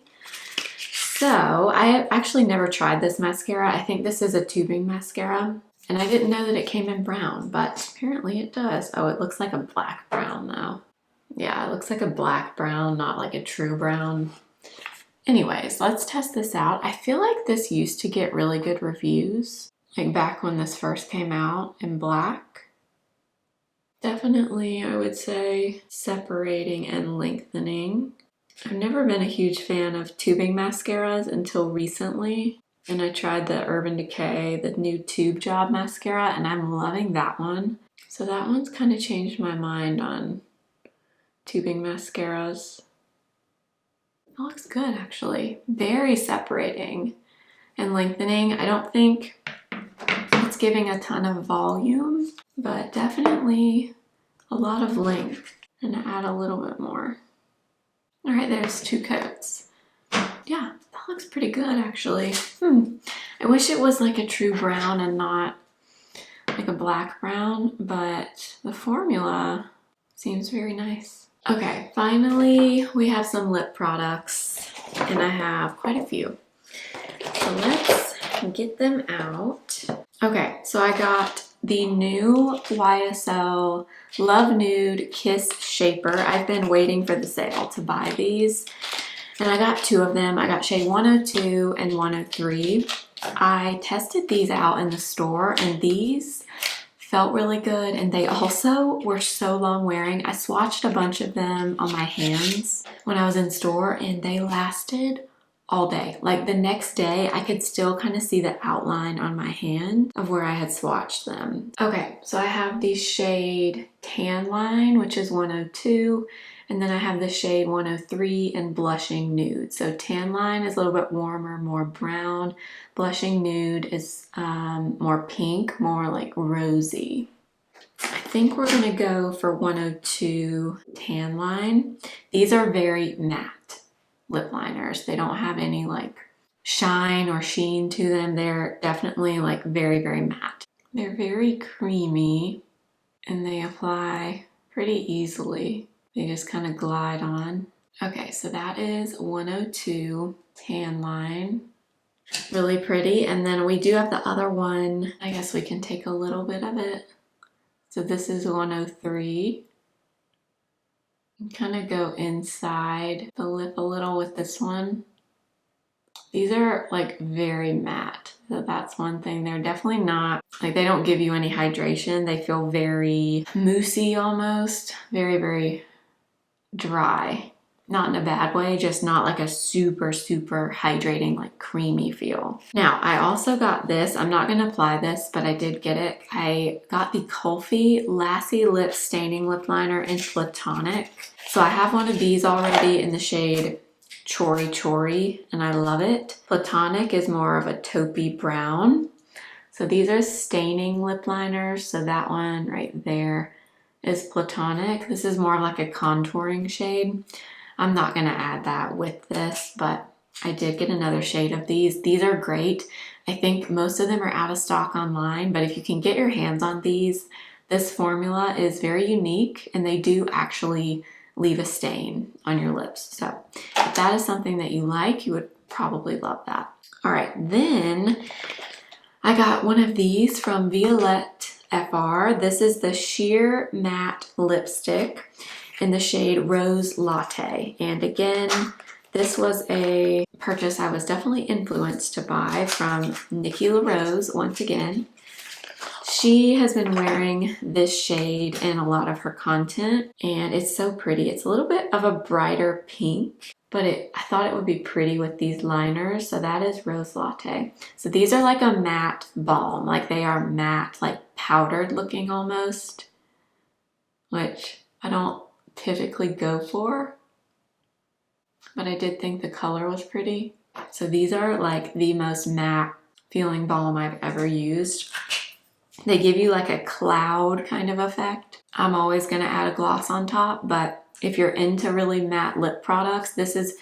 So I have actually never tried this mascara. I think this is a tubing mascara. And I didn't know that it came in brown, but apparently it does. Oh, it looks like a black brown though. Yeah, it looks like a black brown, not like a true brown. Anyways, let's test this out. I feel like this used to get really good reviews, like back when this first came out in black. Definitely, I would say separating and lengthening. I've never been a huge fan of tubing mascaras until recently. And I tried the Urban Decay, the new Tube Job mascara, and I'm loving that one. So that one's kind of changed my mind on tubing mascaras. It looks good actually. Very separating and lengthening. I don't think it's giving a ton of volume, but definitely a lot of length. And add a little bit more. All right, there's 2 coats. Yeah, that looks pretty good actually. I wish it was like a true brown and not like a black brown, but the formula seems very nice. Okay, finally we have some lip products and I have quite a few. So let's get them out. Okay, so I got the new YSL Love Nude Kiss Shaper. I've been waiting for the sale to buy these. And I got 2 of them. I got shade 102 and 103. I tested these out in the store and these felt really good. And they also were so long wearing. I swatched a bunch of them on my hands when I was in store and they lasted all day. Like the next day, I could still kind of see the outline on my hand of where I had swatched them. Okay, so I have the shade Tan Line, which is 102, and then I have the shade 103 and Blushing Nude. So Tan Line is a little bit warmer, more brown. Blushing Nude is more pink, more like rosy. I think we're gonna go for 102 Tan Line. These are very matte lip liners. They don't have any like shine or sheen to them. They're definitely like very, very matte. They're very creamy and they apply pretty easily. They just kind of glide on. Okay, so that is 102 Tan Line. Really pretty. And then we do have the other one. I guess we can take a little bit of it. So this is 103. Kind of go inside the lip a little with this one. These are like very matte, so that's one thing. They're definitely not, like they don't give you any hydration. They feel very moussey almost, very, very dry. Not in a bad way, just not like a super, super hydrating, like creamy feel. Now, I also got this. I'm not gonna apply this, but I did get it. I got the Comfy Lassie Lip Staining Lip Liner in Platonic. So I have one of these already in the shade Chori Chori, and I love it. Platonic is more of a taupey brown. So these are staining lip liners. So that one right there is Platonic. This is more like a contouring shade. I'm not gonna add that with this, but I did get another shade of these. These are great. I think most of them are out of stock online, but if you can get your hands on these, this formula is very unique and they do actually leave a stain on your lips. So if that is something that you like, you would probably love that. All right, then I got one of these from Violette FR. This is the Sheer Matte Lipstick. in the shade Rose Latte. And again, this was a purchase I was definitely influenced to buy from Nikki LaRose once again. She has been wearing this shade in a lot of her content, and it's so pretty. It's a little bit of a brighter pink, but I thought it would be pretty with these liners. So that is Rose Latte. So these are like a matte balm, like they are matte, like powdered looking almost, which I don't typically go for, but I did think the color was pretty. So these are like the most matte feeling balm I've ever used. They give you like a cloud kind of effect. I'm always gonna add a gloss on top, but if you're into really matte lip products, this is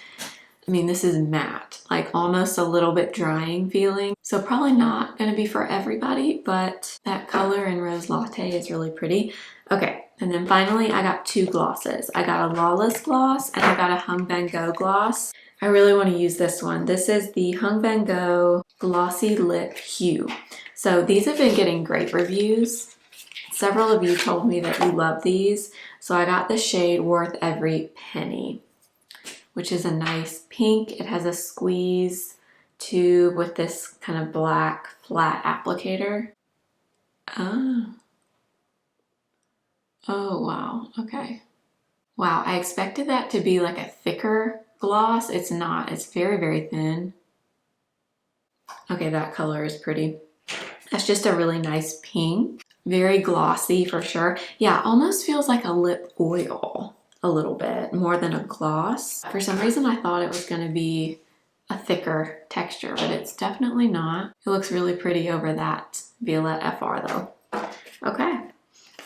matte, like almost a little bit drying feeling. So probably not gonna be for everybody, but that color in Rose Latte is really pretty. Okay, and then finally I got two glosses. I got a Lawless gloss and I got a Hung Van Gogh gloss. I really want to use this one. This is the Hung Van Gogh Glossy Lip Hue. So these have been getting great reviews. Several of you told me that you love these. So I got the shade Worth Every Penny, which is a nice pink. It has a squeeze tube with this kind of black flat applicator. Oh, wow, okay. Wow, I expected that to be like a thicker gloss. It's not, it's very, very thin. Okay, that color is pretty. That's just a really nice pink. Very glossy for sure. Yeah, almost feels like a lip oil a little bit more than a gloss. For some reason I thought it was gonna be a thicker texture, but it's definitely not. It looks really pretty over that Violette FR though. Okay,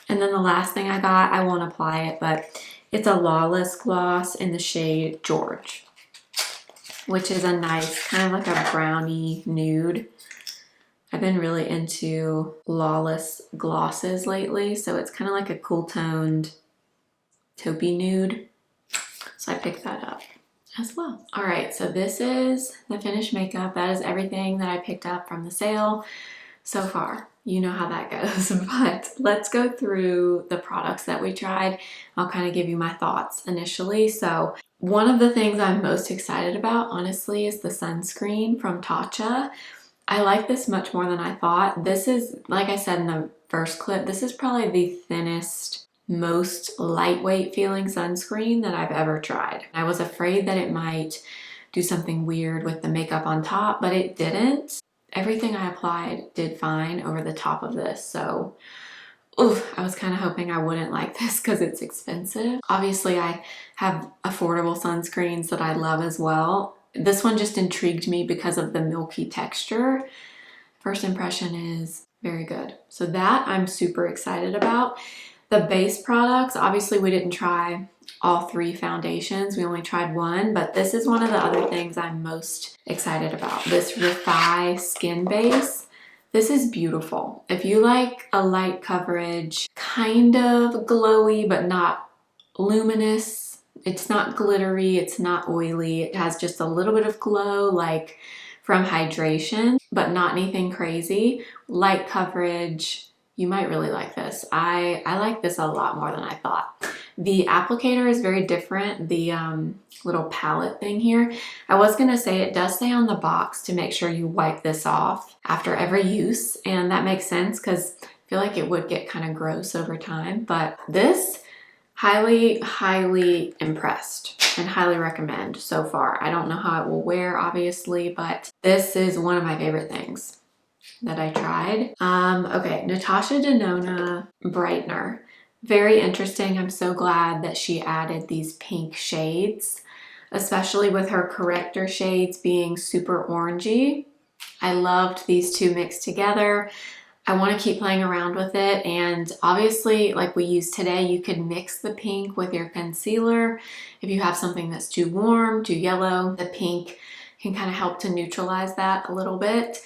and then the last thing I got, I won't apply it, but it's a Lawless gloss in the shade George, which is a nice kind of like a brownie nude. I've been really into Lawless glosses lately, so it's kind of like a cool toned taupey nude. So I picked that up as well. All right, so this is the finished makeup. That is everything that I picked up from the sale so far. You know how that goes, but let's go through the products that we tried. I'll kind of give you my thoughts initially. So one of the things I'm most excited about, honestly, is the sunscreen from Tatcha. I like this much more than I thought. This is, like I said in the first clip, this is probably the thinnest, most lightweight feeling sunscreen that I've ever tried. I was afraid that it might do something weird with the makeup on top, but it didn't. Everything I applied did fine over the top of this, so I was kind of hoping I wouldn't like this because it's expensive. Obviously, I have affordable sunscreens that I love as well. This one just intrigued me because of the milky texture. First impression is very good. So that I'm super excited about. The base products, obviously we didn't try all three foundations. We only tried one, but this is one of the other things I'm most excited about. This Refy Skin Base. This is beautiful. If you like a light coverage, kind of glowy, but not luminous, it's not glittery, it's not oily. It has just a little bit of glow, like from hydration, but not anything crazy. Light coverage, you might really like this. I like this a lot more than I thought. The applicator is very different. The little palette thing here. I was gonna say it does say on the box to make sure you wipe this off after every use, and that makes sense because I feel like it would get kind of gross over time, but this, highly impressed and highly recommend so far. I don't know how it will wear, obviously, but this is one of my favorite things that I tried. Okay, Natasha Denona Brightener. Very interesting. I'm so glad that she added these pink shades, especially with her corrector shades being super orangey. I loved these two mixed together. I want to keep playing around with it, and obviously, like we used today, you could mix the pink with your concealer. If you have something that's too warm, too yellow, the pink can kind of help to neutralize that a little bit.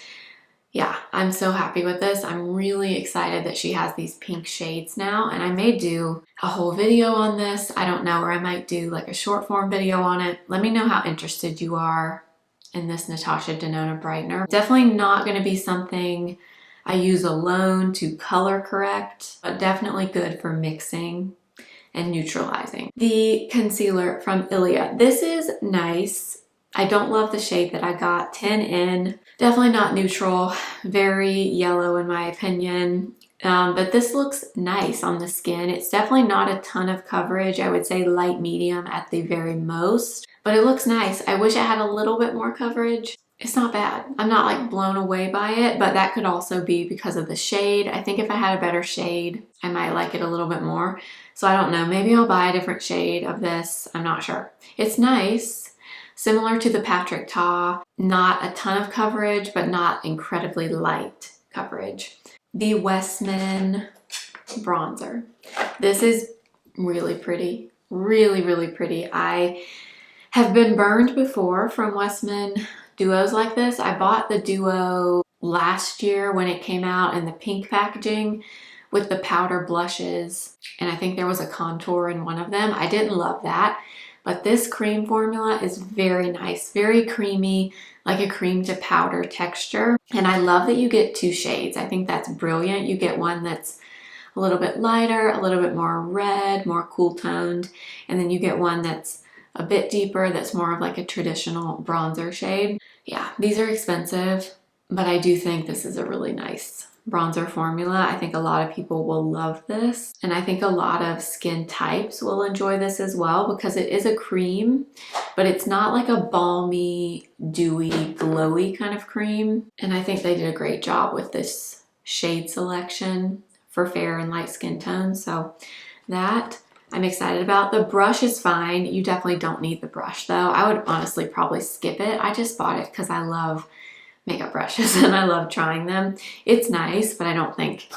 Yeah, I'm so happy with this. I'm really excited that she has these pink shades now, and I may do a whole video on this. I don't know, or I might do like a short form video on it. Let me know how interested you are in this Natasha Denona Brightener. Definitely not going to be something I use alone to color correct, but definitely good for mixing and neutralizing. The concealer from Ilia. This is nice. I don't love the shade that I got, 10N. Definitely not neutral, very yellow in my opinion. But this looks nice on the skin. It's definitely not a ton of coverage. I would say light medium at the very most, but it looks nice. I wish I had a little bit more coverage. It's not bad. I'm not like blown away by it, but that could also be because of the shade. I think if I had a better shade, I might like it a little bit more. So I don't know, maybe I'll buy a different shade of this. I'm not sure. It's nice. Similar to the Patrick Ta, not a ton of coverage, but not incredibly light coverage. The Westman bronzer. This is really pretty, really, really pretty. I have been burned before from Westman duos like this. I bought the duo last year when it came out in the pink packaging with the powder blushes, and I think there was a contour in one of them. I didn't love that. But this cream formula is very nice, very creamy, like a cream to powder texture. And I love that you get 2 shades. I think that's brilliant. You get one that's a little bit lighter, a little bit more red, more cool toned. And then you get one that's a bit deeper, that's more of like a traditional bronzer shade. Yeah, these are expensive, but I do think this is a really nice bronzer formula. I think a lot of people will love this, and I think a lot of skin types will enjoy this as well because it is a cream, but it's not like a balmy, dewy, glowy kind of cream. And I think they did a great job with this shade selection for fair and light skin tones. So that I'm excited about. The brush is fine. You definitely don't need the brush though. I would honestly probably skip it. I just bought it because I love makeup brushes and I love trying them. It's nice, but I don't think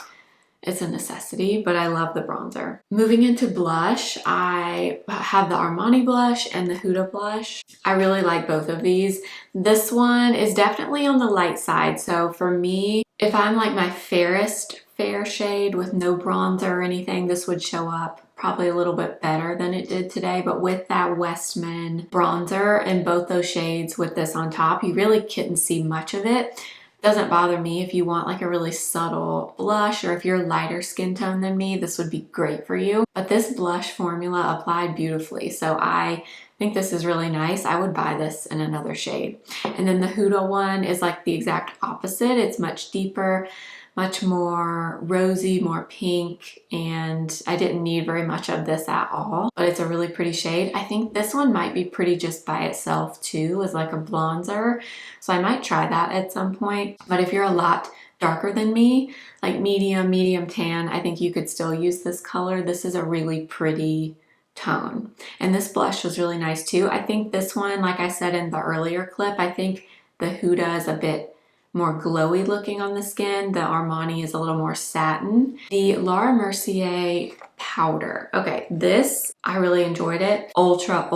it's a necessity, but I love the bronzer. Moving into blush, I have the Armani blush and the Huda blush. I really like both of these. This one is definitely on the light side. So for me, if I'm like my fairest fair shade with no bronzer or anything, this would show up probably a little bit better than it did today. But with that Westman bronzer and both those shades with this on top, you really couldn't see much of it. Doesn't bother me if you want like a really subtle blush, or if you're lighter skin tone than me, this would be great for you. But this blush formula applied beautifully, so I think this is really nice. I would buy this in another shade. And then the Huda one is like the exact opposite. It's much deeper, much more rosy, more pink, and I didn't need very much of this at all, but it's a really pretty shade. I think this one might be pretty just by itself too, as like a bronzer, so I might try that at some point. But if you're a lot darker than me, like medium tan, I think you could still use this color. This is a really pretty tone, and this blush was really nice too. I think this one, like I said in the earlier clip, I think the Huda is a bit more glowy looking on the skin. The Armani is a little more satin. The Laura Mercier powder. Okay, this, I really enjoyed it. Ultra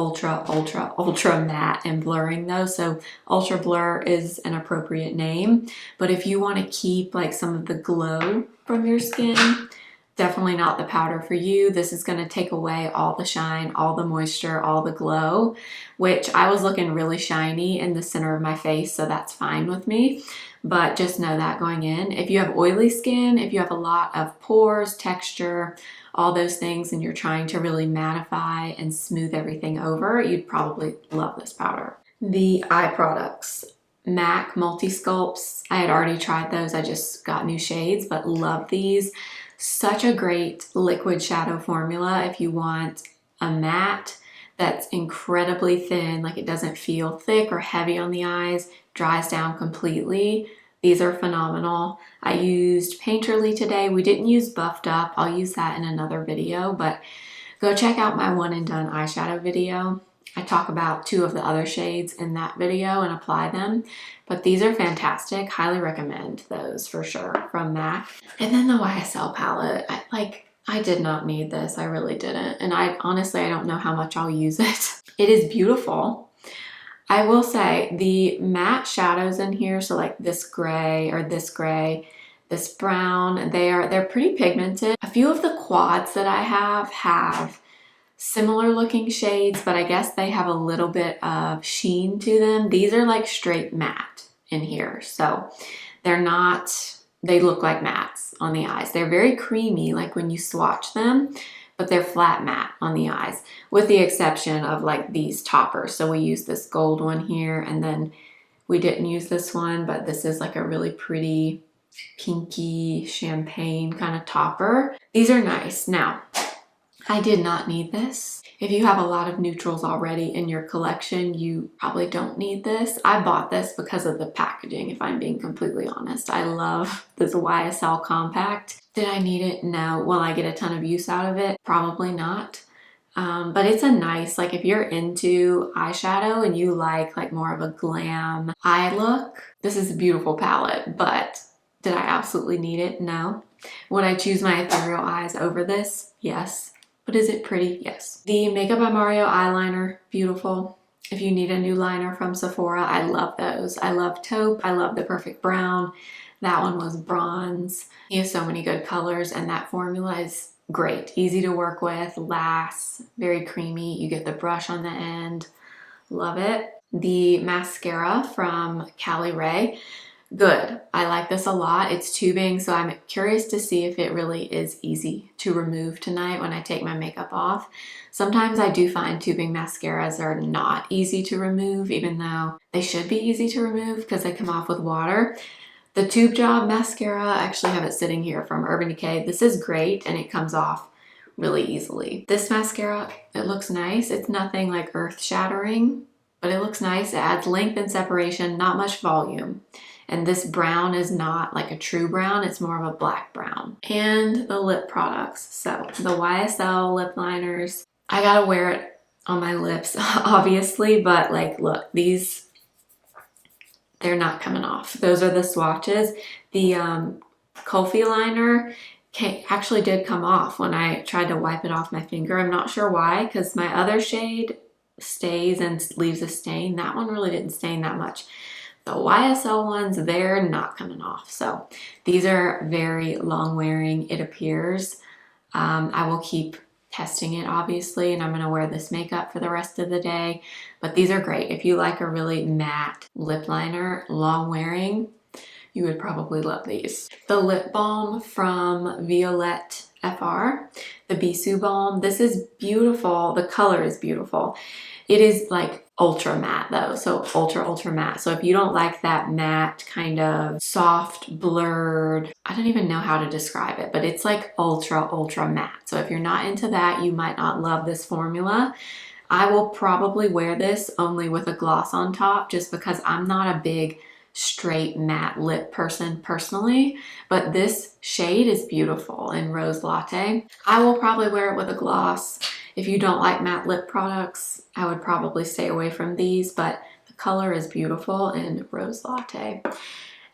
matte and blurring though. So ultra blur is an appropriate name. But if you want to keep like some of the glow from your skin, definitely not the powder for you. This is going to take away all the shine, all the moisture, all the glow, which I was looking really shiny in the center of my face, so that's fine with me. But just know that going in. If you have oily skin, if you have a lot of pores, texture, all those things, and you're trying to really mattify and smooth everything over, you'd probably love this powder. The eye products. MAC Multi Sculpts. I had already tried those. I just got new shades, but love these. Such a great liquid shadow formula if you want a matte that's incredibly thin, like it doesn't feel thick or heavy on the eyes, dries down completely. These are phenomenal. I used Painterly today. We didn't use Buffed Up. I'll use that in another video, but go check out my one and done eyeshadow video. I talk about 2 of the other shades in that video and apply them, but these are fantastic. Highly recommend those for sure from MAC. And then the YSL palette, I did not need this. I really didn't. And I don't know how much I'll use it. It is beautiful. I will say the matte shadows in here, so like this gray, this brown, they're pretty pigmented. A few of the quads that I have similar looking shades, but I guess they have a little bit of sheen to them. These are like straight matte in here, so they're not, they look like mattes on the eyes. They're very creamy, like when you swatch them, but they're flat matte on the eyes, with the exception of like these toppers. So we use this gold one here, and then we didn't use this one, but this is like a really pretty pinky champagne kind of topper. These are nice. Now, I did not need this. If you have a lot of neutrals already in your collection, you probably don't need this. I bought this because of the packaging, if I'm being completely honest. I love this YSL compact. Did I need it? No. Will I get a ton of use out of it? Probably not. But it's a nice, like if you're into eyeshadow and you like more of a glam eye look, this is a beautiful palette, but did I absolutely need it? No. Would I choose my ethereal eyes over this? Yes. But is it pretty? Yes. The Makeup by Mario eyeliner, beautiful. If you need a new liner from Sephora, I love those. I love taupe. I love the Perfect Brown. That one was bronze. He has so many good colors, and that formula is great. Easy to work with, lasts, very creamy. You get the brush on the end. Love it. The mascara from Cali Ray. Good. I like this a lot. It's tubing, so I'm curious to see if it really is easy to remove tonight when I take my makeup off. Sometimes I do find tubing mascaras are not easy to remove, even though they should be easy to remove because they come off with water. The Tube Job mascara, I actually have it sitting here from Urban Decay. This is great and it comes off really easily. This mascara, it looks nice. It's nothing like earth-shattering, but it looks nice. It adds length and separation, not much volume. And this brown is not like a true brown, it's more of a black brown. And the lip products. So the YSL lip liners, I gotta wear it on my lips, obviously, but like, look, these, they're not coming off. Those are the swatches. The Kofi liner actually did come off when I tried to wipe it off my finger. I'm not sure why, because my other shade stays and leaves a stain. That one really didn't stain that much. The YSL ones, they're not coming off. So these are very long wearing, it appears. I will keep testing it, obviously, and I'm going to wear this makeup for the rest of the day. But these are great. If you like a really matte lip liner, long wearing, you would probably love these. The lip balm from Violette FR, the Bisou balm. This is beautiful. The color is beautiful. It is like ultra matte though, so ultra matte. So if you don't like that matte kind of soft blurred, I don't even know how to describe it, but it's like ultra matte. So if you're not into that, you might not love this formula. I will probably wear this only with a gloss on top just because I'm not a big straight matte lip person personally, but this shade is beautiful in Rose Latte. I will probably wear it with a gloss. If you don't like matte lip products, I would probably stay away from these, but the color is beautiful in Rose Latte.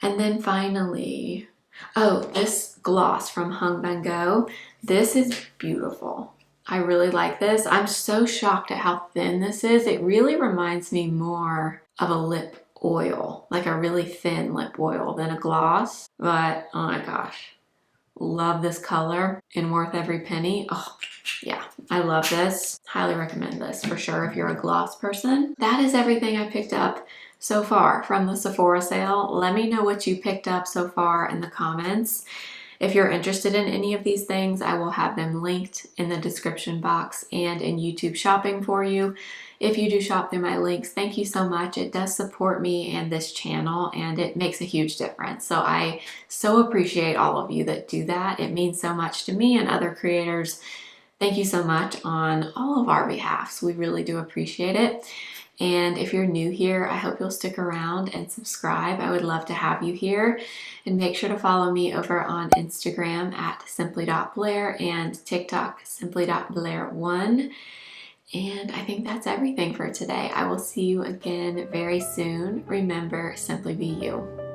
And then finally, oh, this gloss from Hung Van Gogh. This is beautiful. I really like this. I'm so shocked at how thin this is. It really reminds me more of a lip oil, like a really thin lip oil than a gloss. But oh my gosh, love this color and worth every penny. Oh yeah, I love this. Highly recommend this for sure if you're a gloss person. That is everything I picked up so far from the Sephora sale. Let me know what you picked up so far in the comments. If you're interested in any of these things, I will have them linked in the description box and in YouTube shopping for you. If you do shop through my links, thank you so much. It does support me and this channel, and it makes a huge difference. So I so appreciate all of you that do that. It means so much to me and other creators. Thank you so much on all of our behalfs. We really do appreciate it. And if you're new here, I hope you'll stick around and subscribe. I would love to have you here. And make sure to follow me over on Instagram at simply.blair and TikTok simply.blair1. And I think that's everything for today. I will see you again very soon. Remember, simply be you.